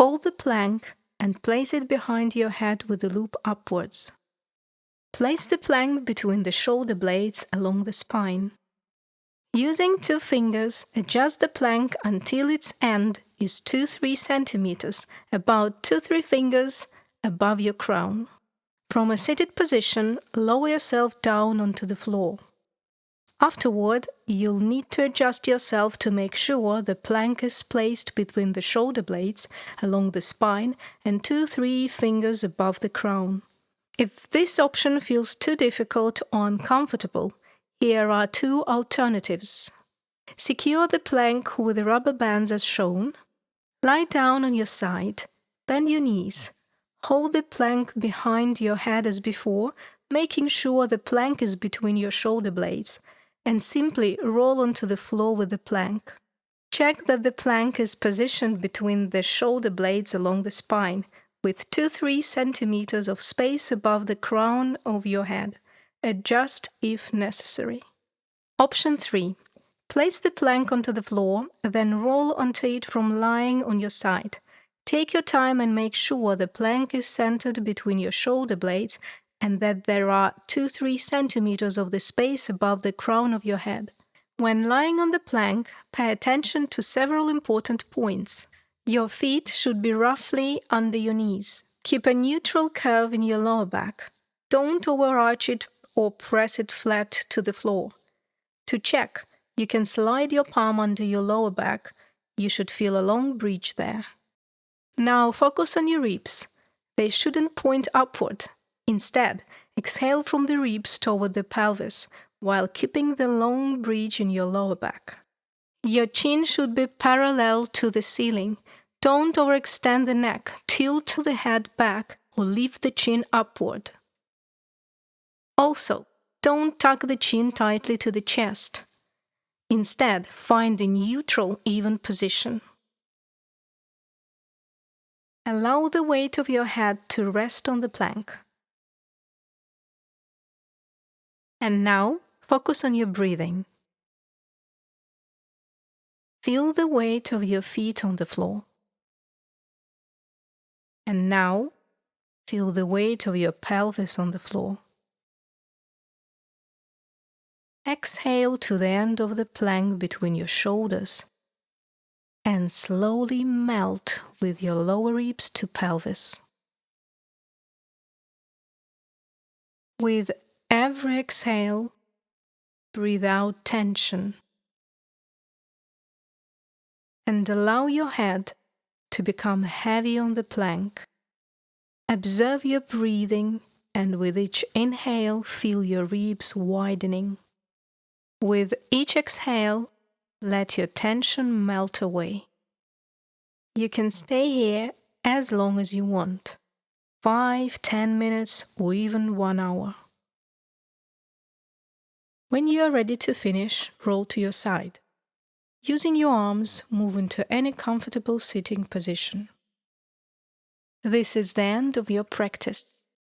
Fold the plank and place it behind your head with the loop upwards. Place the plank between the shoulder blades along the spine. Using 2 fingers, adjust the plank until its end is 2-3 centimeters, about 2-3 fingers above your crown. From a seated position, lower yourself down onto the floor. Afterward, you'll need to adjust yourself to make sure the plank is placed between the shoulder blades along the spine and 2-3 fingers above the crown. If this option feels too difficult or uncomfortable, here are 2 alternatives. Secure the plank with the rubber bands as shown. Lie down on your side, bend your knees. Hold the plank behind your head as before, making sure the plank is between your shoulder blades, and simply roll onto the floor with the plank. Check that the plank is positioned between the shoulder blades along the spine, with 2-3 centimeters of space above the crown of your head. Adjust if necessary. Option 3. Place the plank onto the floor, then roll onto it from lying on your side. Take your time and make sure the plank is centered between your shoulder blades and that there are 2-3 centimeters of the space above the crown of your head. When lying on the plank, pay attention to several important points. Your feet should be roughly under your knees. Keep a neutral curve in your lower back. Don't overarch it or press it flat to the floor. To check, you can slide your palm under your lower back. You should feel a long bridge there. Now focus on your ribs. They shouldn't point upward. Instead, exhale from the ribs toward the pelvis while keeping the long bridge in your lower back. Your chin should be parallel to the ceiling. Don't overextend the neck, tilt the head back, or lift the chin upward. Also, don't tuck the chin tightly to the chest. Instead, find a neutral, even position. Allow the weight of your head to rest on the plank. And now, focus on your breathing. Feel the weight of your feet on the floor. And now, feel the weight of your pelvis on the floor. Exhale to the end of the plank between your shoulders and slowly melt with your lower ribs to pelvis. With every exhale, breathe out tension and allow your head to become heavy on the plank. Observe your breathing and with each inhale, feel your ribs widening. With each exhale, let your tension melt away. You can stay here as long as you want, 5-10 minutes or even 1 hour. When you are ready to finish, roll to your side. Using your arms, move into any comfortable sitting position. This is the end of your practice.